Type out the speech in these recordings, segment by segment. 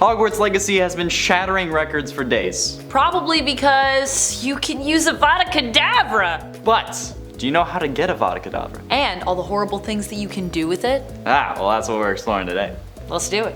Hogwarts Legacy has been shattering records for days. Probably because you can use Avada Kedavra. But do you know how to get Avada Kedavra? And all the horrible things that you can do with it? Well, that's what we're exploring today. Let's do it.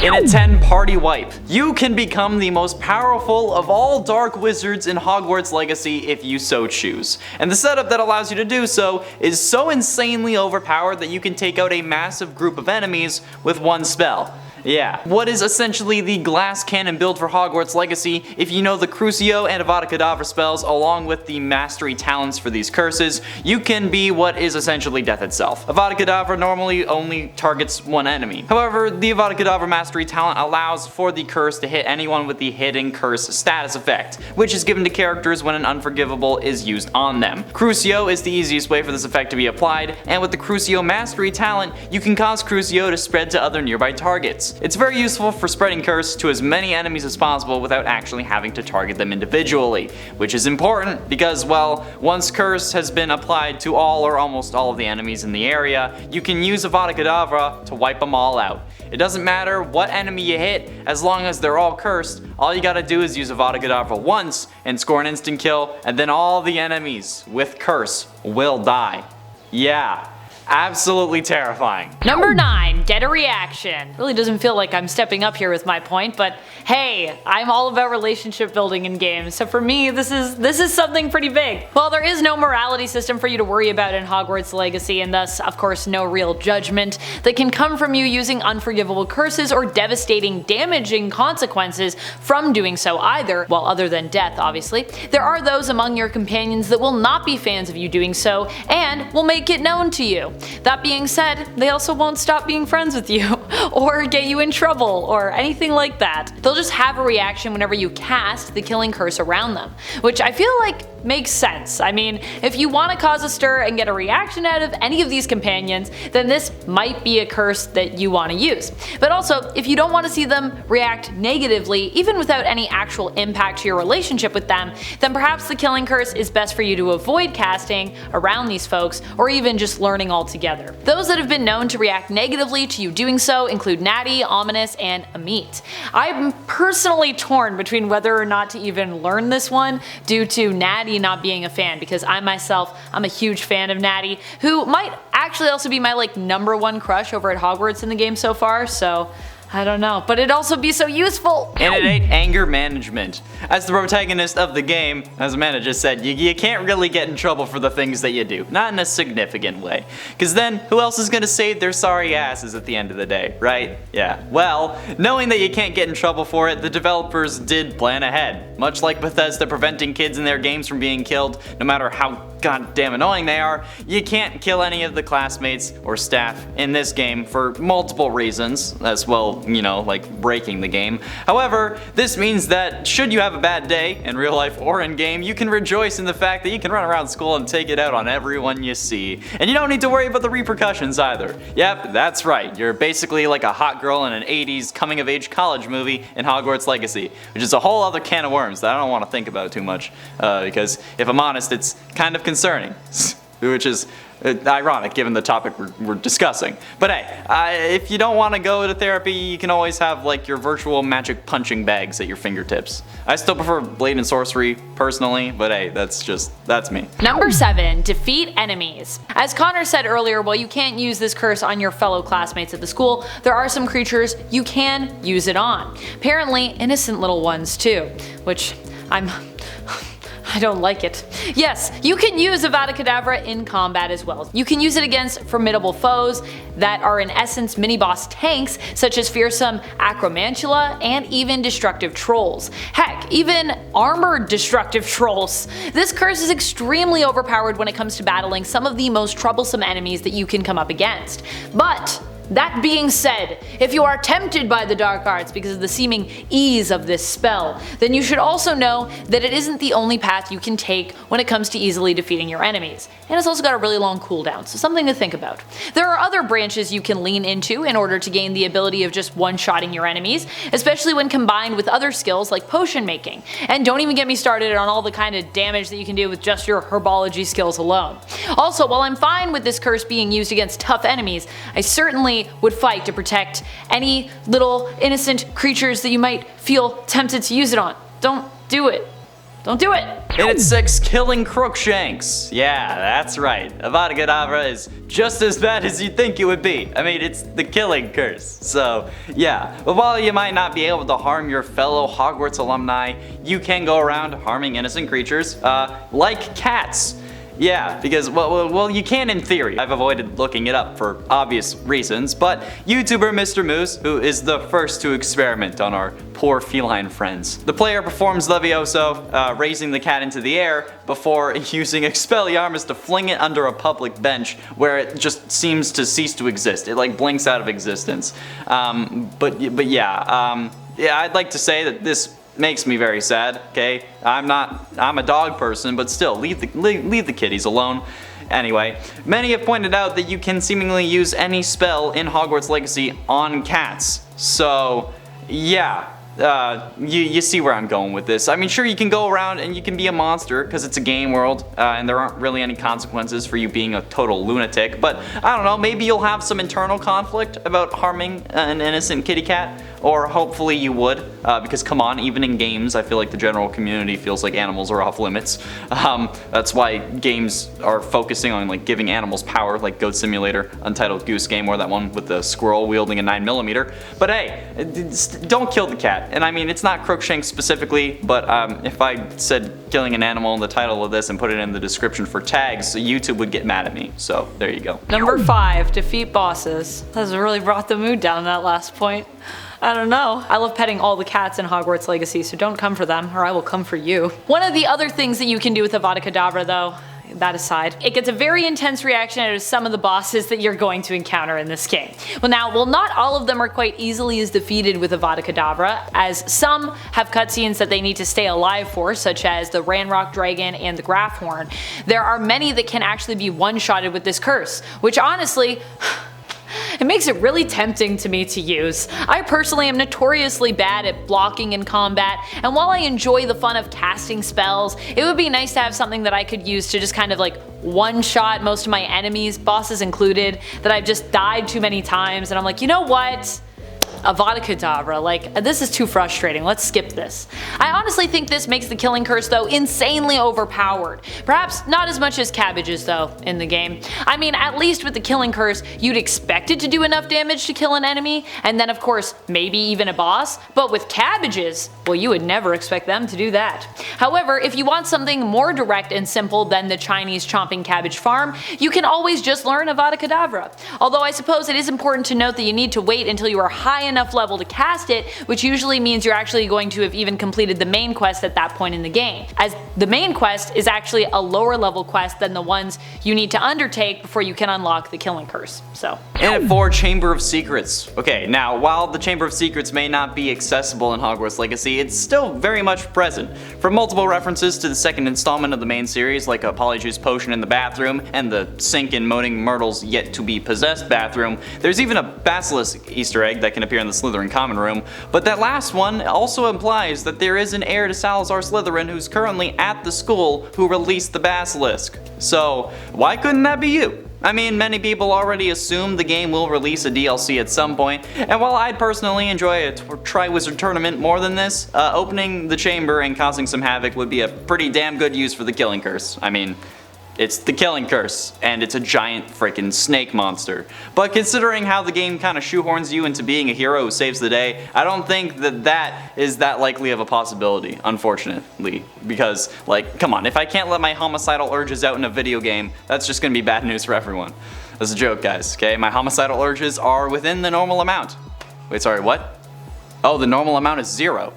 In a 10-party wipe, you can become the most powerful of all dark wizards in Hogwarts Legacy if you so choose. And the setup that allows you to do so is so insanely overpowered that you can take out a massive group of enemies with one spell. Yeah. What is essentially the glass cannon build for Hogwarts Legacy, if you know the Crucio and Avada Kedavra spells along with the mastery talents for these curses, you can be what is essentially death itself. Avada Kedavra normally only targets one enemy. However, the Avada Kedavra mastery talent allows for the curse to hit anyone with the hidden curse status effect, which is given to characters when an unforgivable is used on them. Crucio is the easiest way for this effect to be applied, and with the Crucio mastery talent, you can cause Crucio to spread to other nearby targets. It's very useful for spreading curse to as many enemies as possible without actually having to target them individually, which is important because, well, once curse has been applied to all or almost all of the enemies in the area, you can use Avada Kedavra to wipe them all out. It doesn't matter what enemy you hit, as long as they're all cursed, all you gotta do is use Avada Kedavra once and score an instant kill, and then all the enemies with curse will die. Yeah. Absolutely terrifying. Number 9, get a reaction. Really doesn't feel like I'm stepping up here with my point, but hey, I'm all about relationship building in games, so for me this is something pretty big. While there is no morality system for you to worry about in Hogwarts Legacy, and thus of course no real judgment that can come from you using unforgivable curses or devastating damaging consequences from doing so either, well other than death obviously, there are those among your companions that will not be fans of you doing so and will make it known to you. That being said, they also won't stop being friends with you, or get you in trouble, or anything like that. They'll just have a reaction whenever you cast the killing curse around them, which I feel like makes sense. I mean, if you want to cause a stir and get a reaction out of any of these companions, then this might be a curse that you want to use. But also, if you don't want to see them react negatively, even without any actual impact to your relationship with them, then perhaps the killing curse is best for you to avoid casting around these folks, or even just learning altogether. Those that have been known to react negatively to you doing so include Natty, Ominous, and Amit. I'm personally torn between whether or not to even learn this one due to Natty not being a fan, because I'm a huge fan of Natty, who might actually also be my #1 crush over at Hogwarts in the game so far, so I don't know, but it'd also be so useful. And it ain't anger management. As the protagonist of the game, as Amanda just said, you can't really get in trouble for the things that you do. Not in a significant way. Cause then, who else is gonna save their sorry asses at the end of the day, right? Yeah. Well, knowing that you can't get in trouble for it, the developers did plan ahead. Much like Bethesda preventing kids in their games from being killed, no matter how goddamn annoying they are, you can't kill any of the classmates or staff in this game for multiple reasons, as well, you know, like breaking the game. However, this means that should you have a bad day, in real life or in game, you can rejoice in the fact that you can run around school and take it out on everyone you see. And you don't need to worry about the repercussions either. Yep, that's right, you're basically like a hot girl in an 80s coming-of-age college movie in Hogwarts Legacy, which is a whole other can of worms that I don't want to think about too much, because if I'm honest, it's kind of concerning, which is ironic given the topic we're discussing. But hey, if you don't want to go to therapy, you can always have like your virtual magic punching bags at your fingertips. I still prefer blade and sorcery personally, but hey, that's me. Number 7, defeat enemies. As Connor said earlier, while you can't use this curse on your fellow classmates at the school, there are some creatures you can use it on. Apparently innocent little ones too, which I don't like it. Yes, you can use Avada Kedavra in combat as well. You can use it against formidable foes that are in essence mini-boss tanks such as fearsome Acromantula and even destructive trolls. Heck, even armored destructive trolls. This curse is extremely overpowered when it comes to battling some of the most troublesome enemies that you can come up against. But that being said, if you are tempted by the dark arts because of the seeming ease of this spell, then you should also know that it isn't the only path you can take when it comes to easily defeating your enemies. And it's also got a really long cooldown, so something to think about. There are other branches you can lean into in order to gain the ability of just one-shotting your enemies, especially when combined with other skills like potion making. And don't even get me started on all the kind of damage that you can do with just your herbology skills alone. Also, while I'm fine with this curse being used against tough enemies, I certainly definitely would fight to protect any little innocent creatures that you might feel tempted to use it on. Don't do it. Don't do it! And it 6, killing Crookshanks. Yeah, that's right. Avada Kedavra is just as bad as you'd think it would be. I mean, it's the killing curse. So, yeah. But while you might not be able to harm your fellow Hogwarts alumni, you can go around harming innocent creatures, like cats. Yeah, because, well, you can in theory. I've avoided looking it up for obvious reasons, but YouTuber Mr. Moose, who is the first to experiment on our poor feline friends. The player performs Levioso, raising the cat into the air before using Expelliarmus to fling it under a public bench where it just seems to cease to exist. It like blinks out of existence. But yeah, I'd like to say that this makes me very sad, okay? I'm a dog person, but still, leave the kitties alone. Anyway, many have pointed out that you can seemingly use any spell in Hogwarts Legacy on cats. So, yeah. You see where I'm going with this. I mean, sure, you can go around and you can be a monster because it's a game world and there aren't really any consequences for you being a total lunatic, but I don't know, maybe you'll have some internal conflict about harming an innocent kitty cat, or hopefully you would, because come on, even in games, I feel like the general community feels like animals are off limits. That's why games are focusing on like giving animals power, like Goat Simulator, Untitled Goose Game, or that one with the squirrel wielding a 9mm. But hey, don't kill the cat. And I mean, it's not Crookshanks specifically, but if I said killing an animal in the title of this and put it in the description for tags, YouTube would get mad at me. So there you go. Number 5, defeat bosses. That's really brought the mood down that last point. I don't know. I love petting all the cats in Hogwarts Legacy, so don't come for them, or I will come for you. One of the other things that you can do with Avada Kedavra, though, that aside, it gets a very intense reaction out of some of the bosses that you're going to encounter in this game. Well, not all of them are quite easily as defeated with Avada Kedavra, as some have cutscenes that they need to stay alive for, such as the Ranrock Dragon and the Grafhorn. There are many that can actually be one-shotted with this curse, which honestly, it makes it really tempting to me to use. I personally am notoriously bad at blocking in combat, and while I enjoy the fun of casting spells, it would be nice to have something that I could use to just kind of like one-shot most of my enemies, bosses included, that I've just died too many times, and I'm like, you know what? Avada Kedavra, like, this is too frustrating, let's skip this. I honestly think this makes the killing curse, though, insanely overpowered. Perhaps not as much as cabbages, though, in the game. I mean, at least with the killing curse, you'd expect it to do enough damage to kill an enemy, and then of course, maybe even a boss, but with cabbages, well, you would never expect them to do that. However, if you want something more direct and simple than the Chinese chomping cabbage farm, you can always just learn Avada Kedavra. Although I suppose it is important to note that you need to wait until you are high enough level to cast it, which usually means you're actually going to have even completed the main quest at that point in the game, as the main quest is actually a lower level quest than the ones you need to undertake before you can unlock the killing curse. So. And at 4, Chamber of Secrets. Okay, now while the Chamber of Secrets may not be accessible in Hogwarts Legacy, it's still very much present. From multiple references to the second installment of the main series, like a Polyjuice potion in the bathroom and the sink in Moaning Myrtle's yet to be possessed bathroom, there's even a Basilisk Easter egg that can appear in the Slytherin common room, but that last one also implies that there is an heir to Salazar Slytherin who's currently at the school who released the Basilisk. So why couldn't that be you? I mean, many people already assume the game will release a DLC at some point, and while I'd personally enjoy a Triwizard Tournament more than this, opening the chamber and causing some havoc would be a pretty damn good use for the killing curse. I mean, it's the killing curse, and it's a giant freaking snake monster. But considering how the game kind of shoehorns you into being a hero who saves the day, I don't think that is that likely of a possibility, unfortunately. Because, like, come on, if I can't let my homicidal urges out in a video game, that's just gonna be bad news for everyone. That's a joke, guys, okay? My homicidal urges are within the normal amount. Wait, sorry, what? Oh, the normal amount is 0.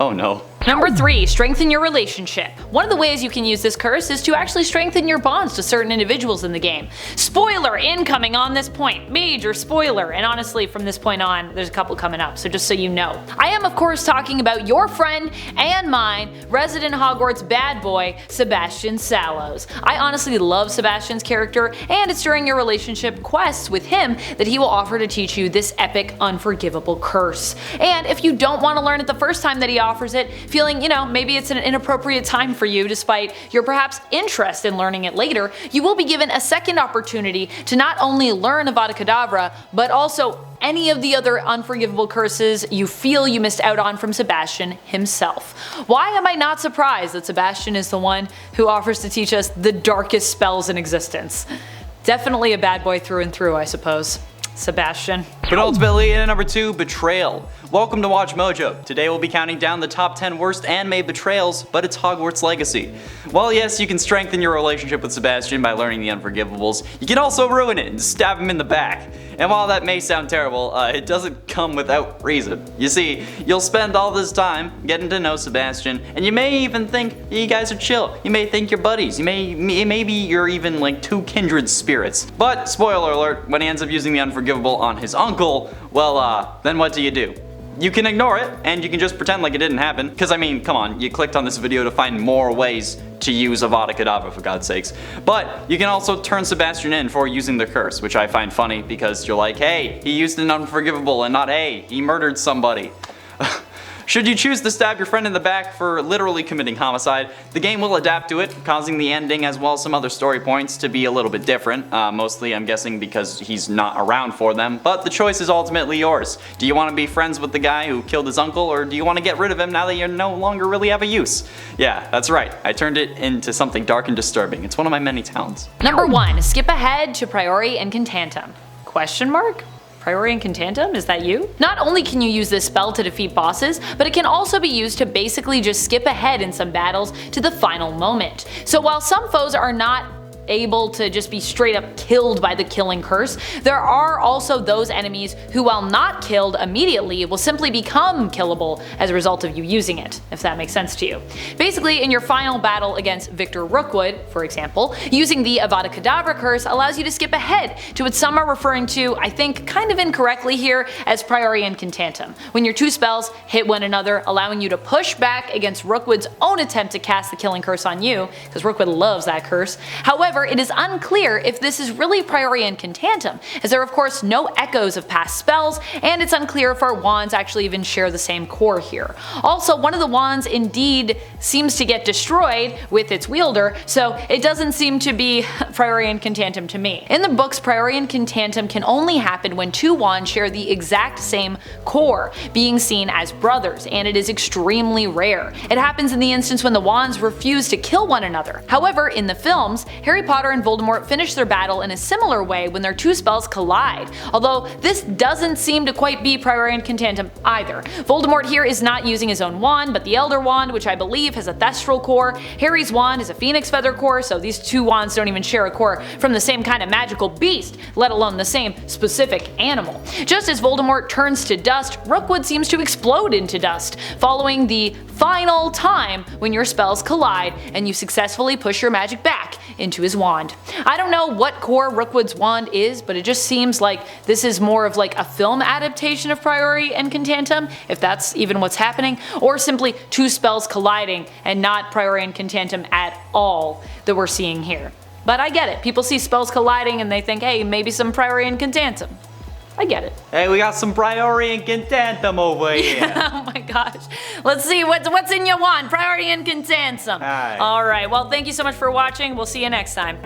Oh no. Number 3, strengthen your relationship. One of the ways you can use this curse is to actually strengthen your bonds to certain individuals in the game. Spoiler incoming on this point, major spoiler, and honestly from this point on there's a couple coming up, so just so you know. I am of course talking about your friend and mine, resident Hogwarts bad boy, Sebastian Sallows. I honestly love Sebastian's character, and it's during your relationship quests with him that he will offer to teach you this epic, unforgivable curse. And if you don't want to learn it the first time that he offers it, feeling, maybe it's an inappropriate time for you despite your perhaps interest in learning it later, you will be given a second opportunity to not only learn Avada Kedavra, but also any of the other unforgivable curses you feel you missed out on from Sebastian himself. Why am I not surprised that Sebastian is the one who offers to teach us the darkest spells in existence? Definitely a bad boy through and through, I suppose. Sebastian. But ultimately, in number 2, Betrayal. Welcome to Watch Mojo. Today we'll be counting down the top 10 worst anime betrayals, but it's Hogwarts Legacy. While yes, you can strengthen your relationship with Sebastian by learning the unforgivables, you can also ruin it and stab him in the back. And while that may sound terrible, it doesn't come without reason. You see, you'll spend all this time getting to know Sebastian, and you may even think you guys are chill. You may think you're buddies. Maybe you're even like two kindred spirits. But, spoiler alert, when he ends up using the unforgivable on his uncle, well, then what do? You can ignore it, and you can just pretend like it didn't happen. Because, I mean, come on, you clicked on this video to find more ways to use Avada Kedavra, for God's sakes. But you can also turn Sebastian in for using the curse, which I find funny because you're like, hey, he used an unforgivable, and not, hey, he murdered somebody. Should you choose to stab your friend in the back for literally committing homicide, the game will adapt to it, causing the ending as well as some other story points to be a little bit different. Mostly, I'm guessing, because he's not around for them, but the choice is ultimately yours. Do you want to be friends with the guy who killed his uncle, or do you want to get rid of him now that you no longer really have a use? Yeah, that's right. I turned it into something dark and disturbing. It's one of my many talents. Number 1. Skip ahead to Priori Incantatem. Question mark? Priori Incantatem? Is that you? Not only can you use this spell to defeat bosses, but it can also be used to basically just skip ahead in some battles to the final moment. So while some foes are not able to just be straight up killed by the killing curse, there are also those enemies who, while not killed immediately, will simply become killable as a result of you using it, if that makes sense to you. Basically, in your final battle against Victor Rookwood, for example, using the Avada Kedavra curse allows you to skip ahead to what some are referring to, I think kind of incorrectly here, as Priori Incantatem, when your two spells hit one another, allowing you to push back against Rookwood's own attempt to cast the killing curse on you, because Rookwood loves that curse. However, it is unclear if this is really Priori Incantatem, as there are of course no echoes of past spells, and it's unclear if our wands actually even share the same core here. Also, one of the wands indeed seems to get destroyed with its wielder, so it doesn't seem to be Priori Incantatem to me. In the books, Priori Incantatem can only happen when two wands share the exact same core, being seen as brothers, and it is extremely rare. It happens in the instance when the wands refuse to kill one another. However, in the films, Harry Potter and Voldemort finish their battle in a similar way when their two spells collide, although this doesn't seem to quite be Priori Incantatem either. Voldemort here is not using his own wand, but the Elder Wand, which I believe has a Thestral core. Harry's wand is a Phoenix Feather core, so these two wands don't even share a core from the same kind of magical beast, let alone the same specific animal. Just as Voldemort turns to dust, Rookwood seems to explode into dust, following the final time when your spells collide and you successfully push your magic back into his wand. I don't know what core Rookwood's wand is, but it just seems like this is more of like a film adaptation of Priori Incantatem, if that's even what's happening, or simply two spells colliding and not Priori Incantatem at all that we're seeing here. But I get it, people see spells colliding and they think, hey, maybe some Priori Incantatem. I get it. Hey, we got some Priori Incantatem over here. Oh my gosh. Let's see what's in your wand. Priori Incantatem. Alright. Alright, well thank you so much for watching. We'll see you next time.